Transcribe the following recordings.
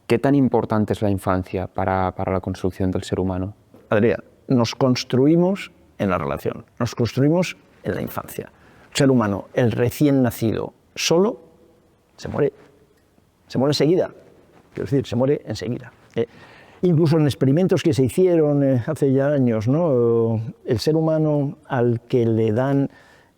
¿Qué tan importante es la infancia para la construcción del ser humano? Adrián, nos construimos en la relación, nos construimos en la infancia. El ser humano, el recién nacido, solo, se muere enseguida. Quiero decir, se muere enseguida. Incluso en experimentos que se hicieron hace ya años, ¿no? El ser humano al que le dan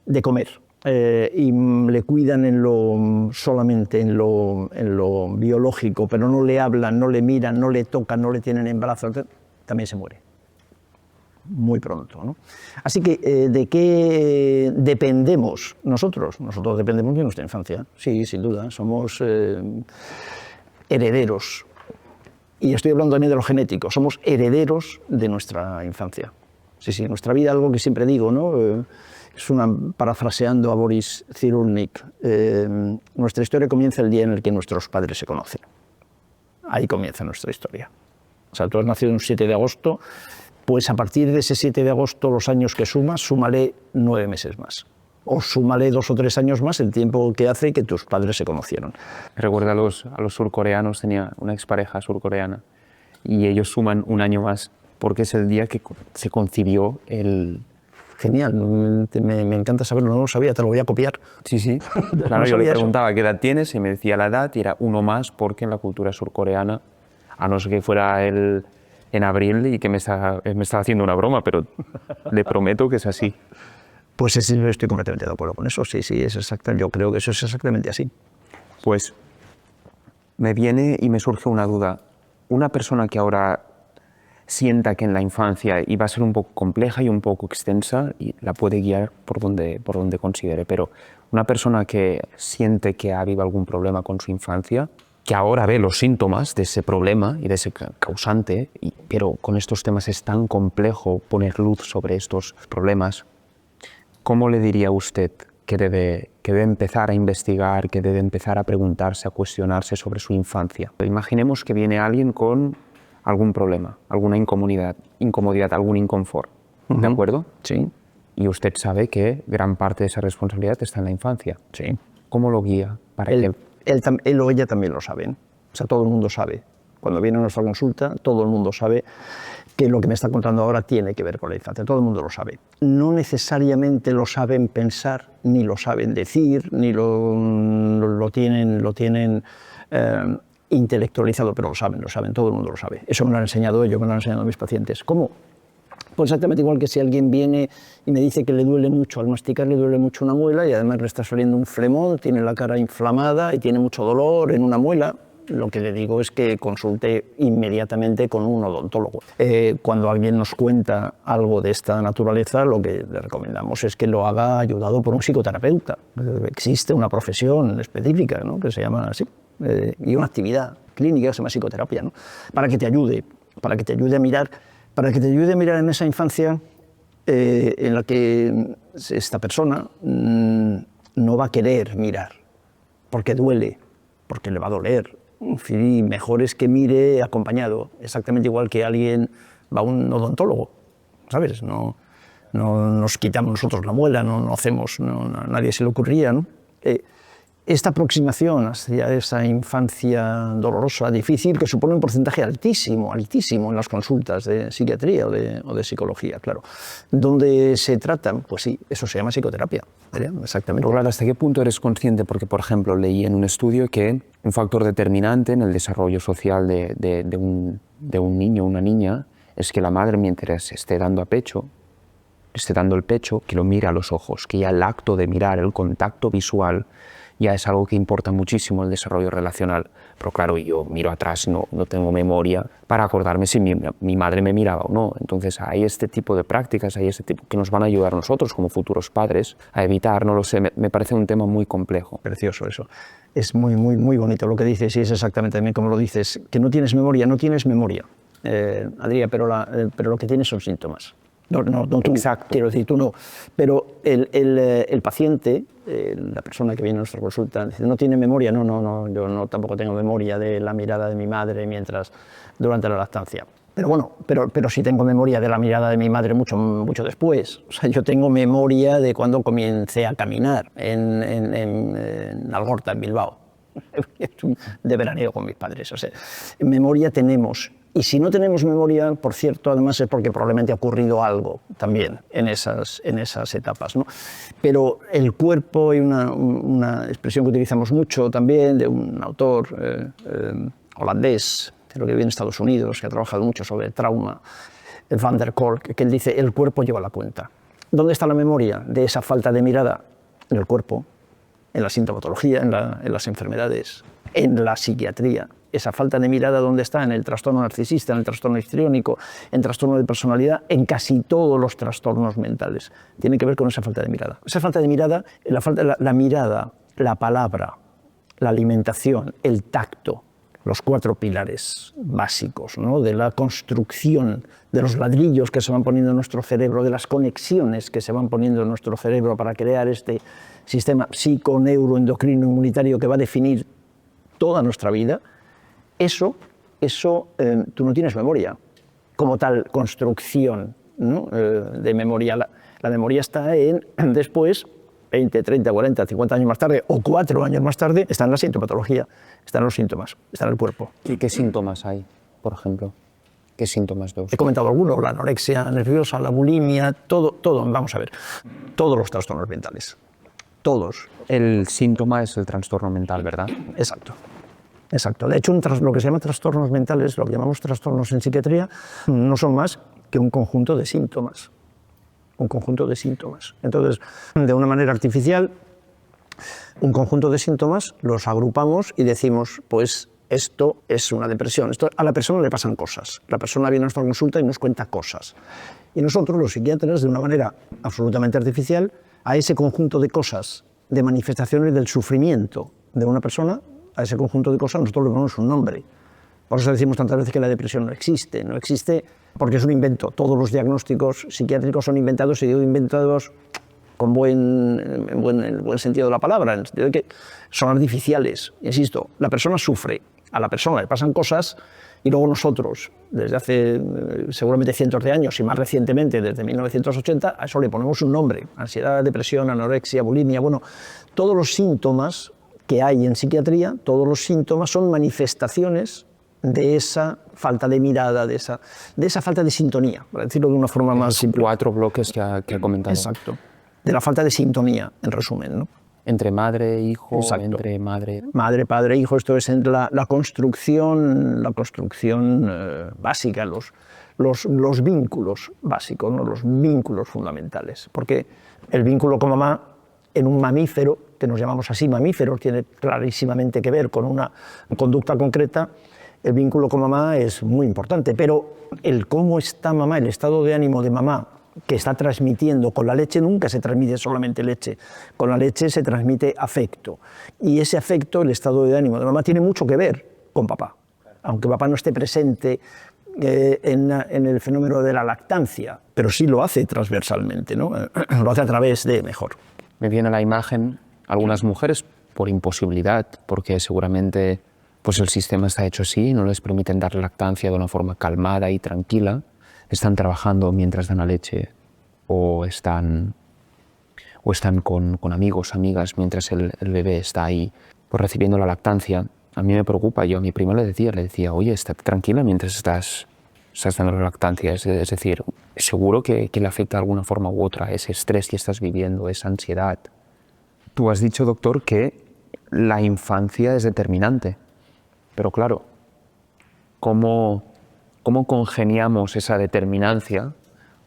de comer y le cuidan solamente en lo biológico, pero no le hablan, no le miran, no le tocan, no le tienen en brazos, también se muere. Muy pronto, ¿no? Así que, ¿de qué dependemos nosotros? Nosotros dependemos de nuestra infancia, sí, sin duda, somos herederos. Y estoy hablando también de lo genético, somos herederos de nuestra infancia. Sí, sí, nuestra vida, algo que siempre digo, ¿no? Parafraseando a Boris Cyrulnik, nuestra historia comienza el día en el que nuestros padres se conocen. Ahí comienza nuestra historia. O sea, tú has nacido un 7 de agosto, pues a partir de ese 7 de agosto, los años que sumas, súmale 9 meses más. O súmale 2 o 3 años más el tiempo que hace que tus padres se conocieron. Recuerda a los surcoreanos, tenía una expareja surcoreana, y ellos suman un año más porque es el día que se concibió el... Genial, me encanta saberlo, no lo sabía, te lo voy a copiar. Sí, sí. Claro, yo le preguntaba qué edad tienes y me decía la edad y era uno más porque en la cultura surcoreana, a no ser que fuera en abril y que me estaba haciendo una broma, pero le prometo que es así. Pues estoy completamente de acuerdo con eso, sí, es exacto, yo creo que eso es exactamente así. Pues me viene y me surge una duda. Una persona que ahora sienta que en la infancia iba a ser un poco compleja y un poco extensa, y la puede guiar por donde considere, pero una persona que siente que ha habido algún problema con su infancia, que ahora ve los síntomas de ese problema y de ese causante, pero con estos temas es tan complejo poner luz sobre estos problemas, ¿cómo le diría a usted que debe empezar a investigar, que debe empezar a preguntarse, a cuestionarse sobre su infancia? Imaginemos que viene alguien con algún problema, alguna incomodidad, algún inconfort, ¿de acuerdo? Sí. Y usted sabe que gran parte de esa responsabilidad está en la infancia. Sí. ¿Cómo lo guía? Él o ella también lo saben, o sea, todo el mundo sabe. Cuando viene a nuestra consulta, todo el mundo sabe que lo que me está contando ahora tiene que ver con la infancia, todo el mundo lo sabe. No necesariamente lo saben pensar, ni lo saben decir, ni lo tienen intelectualizado, pero lo saben, todo el mundo lo sabe. Eso me lo han enseñado ellos, me lo han enseñado mis pacientes. ¿Cómo? Pues exactamente igual que si alguien viene y me dice que le duele mucho, al masticar le duele mucho una muela y además le está saliendo un flemón, tiene la cara inflamada y tiene mucho dolor en una muela, lo que le digo es que consulte inmediatamente con un odontólogo. Cuando alguien nos cuenta algo de esta naturaleza, lo que le recomendamos es que lo haga ayudado por un psicoterapeuta. Existe una profesión específica, ¿no?, que se llama así, y una actividad clínica que se llama psicoterapia, ¿no?, para que te ayude a mirar en esa infancia en la que esta persona no va a querer mirar, porque duele, porque le va a doler. En fin, mejor es que mire acompañado, exactamente igual que alguien va a un odontólogo, ¿sabes? No nos quitamos nosotros la muela, a nadie se le ocurriría, ¿no? Esta aproximación hacia esa infancia dolorosa, difícil, que supone un porcentaje altísimo en las consultas de psiquiatría o de psicología, claro. Donde se tratan, pues sí, eso se llama psicoterapia, exactamente. Pero claro, ¿hasta qué punto eres consciente? Porque, por ejemplo, leí en un estudio que un factor determinante en el desarrollo social de un niño o una niña es que la madre, mientras esté dando el pecho, que lo mire a los ojos, que ya el acto de mirar, el contacto visual, ya es algo que importa muchísimo el desarrollo relacional. Pero claro, yo miro atrás, no tengo memoria para acordarme si mi madre me miraba o no. Entonces hay este tipo de prácticas, que nos van a ayudar a nosotros como futuros padres a evitar, no lo sé, me parece un tema muy complejo. Precioso eso. Es muy, muy, muy bonito lo que dices, y es exactamente también como lo dices, que no tienes memoria, Adrián, pero lo que tienes son síntomas. No tú, exacto. Quiero decir, tú no. Pero el paciente, la persona que viene a nuestra consulta, dice, no tiene memoria, yo tampoco tengo memoria de la mirada de mi madre durante la lactancia. Pero bueno, pero sí tengo memoria de la mirada de mi madre mucho, mucho después. O sea, yo tengo memoria de cuando comencé a caminar en Algorta, en Bilbao. de veraneo con mis padres. O sea, memoria tenemos. Y si no tenemos memoria, por cierto, además es porque probablemente ha ocurrido algo también en esas etapas, ¿no? Pero el cuerpo, hay una expresión que utilizamos mucho también de un autor holandés, creo que vive en Estados Unidos, que ha trabajado mucho sobre el trauma, Van der Kolk, que él dice, el cuerpo lleva la cuenta. ¿Dónde está la memoria de esa falta de mirada? En el cuerpo, en la sintomatología, en las enfermedades, en la psiquiatría. Esa falta de mirada, ¿dónde está? En el trastorno narcisista, en el trastorno histriónico, en trastorno de personalidad, en casi todos los trastornos mentales. Tiene que ver con esa falta de mirada. Esa falta de mirada, la mirada, la palabra, la alimentación, el tacto, los 4 pilares básicos, ¿no? De la construcción, de los ladrillos que se van poniendo en nuestro cerebro, de las conexiones que se van poniendo en nuestro cerebro para crear este sistema psico-neuro-endocrino-inmunitario que va a definir toda nuestra vida. Eso tú no tienes memoria como tal construcción, ¿no? De memoria. La memoria está después, 20, 30, 40, 50 años más tarde o 4 años más tarde, está en la sintomatología, están los síntomas, está en el cuerpo. ¿Y qué síntomas hay, por ejemplo? ¿Qué síntomas de usted? He comentado algunos, la anorexia nerviosa, la bulimia, todo, vamos a ver, todos los trastornos mentales, todos. El síntoma es el trastorno mental, ¿verdad? Exacto. Exacto. De hecho, lo que se llama trastornos mentales, lo que llamamos trastornos en psiquiatría, no son más que un conjunto de síntomas. Un conjunto de síntomas. Entonces, de una manera artificial, un conjunto de síntomas los agrupamos y decimos, pues esto es una depresión. A la persona le pasan cosas. La persona viene a nuestra consulta y nos cuenta cosas. Y nosotros, los psiquiatras, de una manera absolutamente artificial, a ese conjunto de cosas, de manifestaciones del sufrimiento de una persona, a ese conjunto de cosas nosotros le ponemos un nombre. Por eso decimos tantas veces que la depresión no existe. No existe porque es un invento. Todos los diagnósticos psiquiátricos son inventados, y digo inventados con el buen sentido de la palabra, en el sentido de que son artificiales. Insisto, la persona sufre, a la persona le pasan cosas, y luego nosotros, desde hace seguramente cientos de años y más recientemente, desde 1980, a eso le ponemos un nombre. Ansiedad, depresión, anorexia, bulimia, bueno, todos los síntomas que hay en psiquiatría, todos los síntomas son manifestaciones de esa falta de mirada, de esa falta de sintonía, para decirlo de una forma más simple. 4 bloques que ha comentado. Exacto. De la falta de sintonía, en resumen, ¿no? Entre madre e hijo, Exacto. entre madre... Madre, padre, hijo, esto es la construcción básica, los vínculos básicos, ¿no? Los vínculos fundamentales. Porque el vínculo con mamá, en un mamífero, que nos llamamos así mamíferos, tiene clarísimamente que ver con una conducta concreta. El vínculo con mamá es muy importante, pero el cómo está mamá, el estado de ánimo de mamá que está transmitiendo con la leche, nunca se transmite solamente leche, con la leche se transmite afecto, y ese afecto, el estado de ánimo de mamá, tiene mucho que ver con papá, aunque papá no esté presente en el fenómeno de la lactancia, pero sí lo hace transversalmente, ¿no? Lo hace a través de mejor. Me viene a la imagen algunas mujeres por imposibilidad, porque seguramente pues el sistema está hecho así, no les permiten dar lactancia de una forma calmada y tranquila, están trabajando mientras dan la leche o están con amigos, amigas, mientras el bebé está ahí pues recibiendo la lactancia. A mí me preocupa, yo a mi prima le decía, oye, está tranquila mientras estás dando la lactancia, es decir, seguro que le afecta de alguna forma u otra ese estrés que estás viviendo, esa ansiedad. Tú has dicho, doctor, que la infancia es determinante, pero claro, ¿cómo congeniamos esa determinancia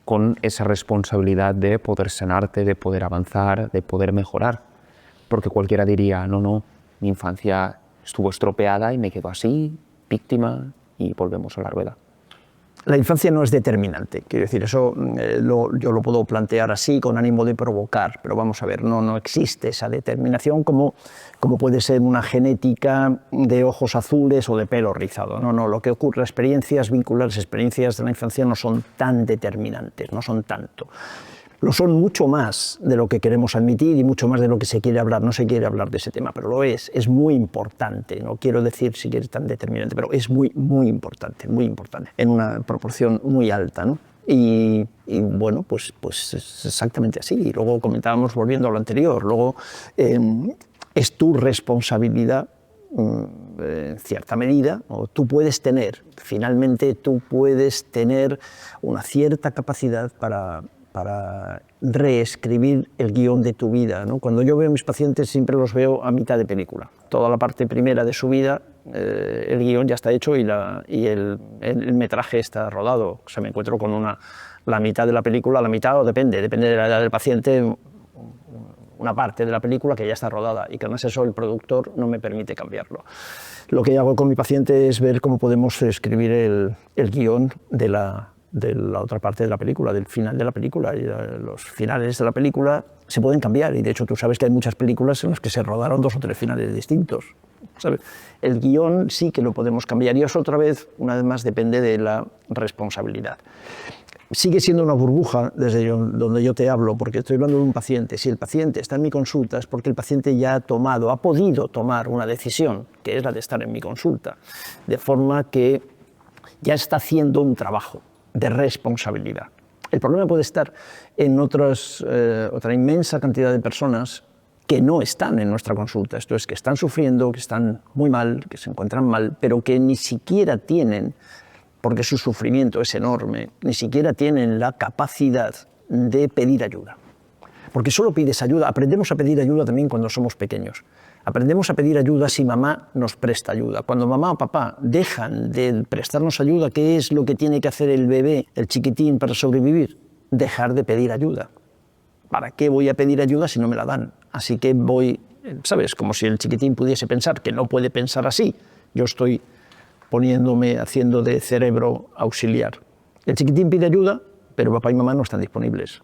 con esa responsabilidad de poder sanarte, de poder avanzar, de poder mejorar? Porque cualquiera diría, no, mi infancia estuvo estropeada y me quedo así, víctima, y volvemos a la rueda. La infancia no es determinante, quiero decir, eso yo lo puedo plantear así con ánimo de provocar, pero vamos a ver, no existe esa determinación como puede ser una genética de ojos azules o de pelo rizado. No, lo que ocurre, experiencias vinculares, experiencias de la infancia no son tan determinantes, no son tanto. Lo son mucho más de lo que queremos admitir y mucho más de lo que se quiere hablar. No se quiere hablar de ese tema, pero lo es muy importante. No quiero decir si es tan determinante, pero es muy importante, en una proporción muy alta, ¿no? Y bueno, pues es exactamente así. Y luego comentábamos, volviendo a lo anterior, luego es tu responsabilidad en cierta medida, o tú puedes tener, finalmente tú puedes tener una cierta capacidad para reescribir el guión de tu vida, ¿no? Cuando yo veo a mis pacientes siempre los veo a mitad de película. Toda la parte primera de su vida, el guión ya está hecho y el metraje está rodado. O sea, me encuentro con la mitad de la película, la mitad o depende de la edad del paciente, una parte de la película que ya está rodada y que además eso el productor no me permite cambiarlo. Lo que hago con mi paciente es ver cómo podemos escribir el guión de la otra parte de la película, del final de la película. Y los finales de la película se pueden cambiar y de hecho tú sabes que hay muchas películas en las que se rodaron 2 o 3 finales distintos, ¿sabes? El guión sí que lo podemos cambiar y eso otra vez, una vez más, depende de la responsabilidad. Sigue siendo una burbuja desde donde yo te hablo, porque estoy hablando de un paciente. Si el paciente está en mi consulta es porque el paciente ya ha podido tomar una decisión, que es la de estar en mi consulta, de forma que ya está haciendo un trabajo de responsabilidad. El problema puede estar en otra inmensa cantidad de personas que no están en nuestra consulta, esto es, que están sufriendo, que están muy mal, que se encuentran mal, pero que ni siquiera tienen, porque su sufrimiento es enorme, ni siquiera tienen la capacidad de pedir ayuda. Porque solo pides ayuda, aprendemos a pedir ayuda también cuando somos pequeños. Aprendemos a pedir ayuda si mamá nos presta ayuda. Cuando mamá o papá dejan de prestarnos ayuda, ¿qué es lo que tiene que hacer el bebé, el chiquitín, para sobrevivir? Dejar de pedir ayuda. ¿Para qué voy a pedir ayuda si no me la dan? Así que voy, ¿sabes? Como si el chiquitín pudiese pensar que no puede pensar así. Yo estoy haciendo de cerebro auxiliar. El chiquitín pide ayuda, pero papá y mamá no están disponibles.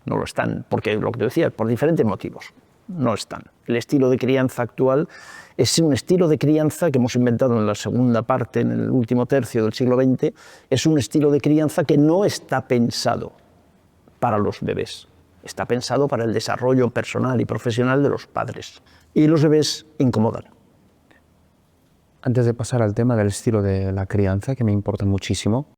No lo están, porque lo que te decía, por diferentes motivos, no están. El estilo de crianza actual es un estilo de crianza que hemos inventado en la segunda parte, en el último tercio del siglo XX, es un estilo de crianza que no está pensado para los bebés, está pensado para el desarrollo personal y profesional de los padres. Y los bebés incomodan. Antes de pasar al tema del estilo de la crianza, que me importa muchísimo,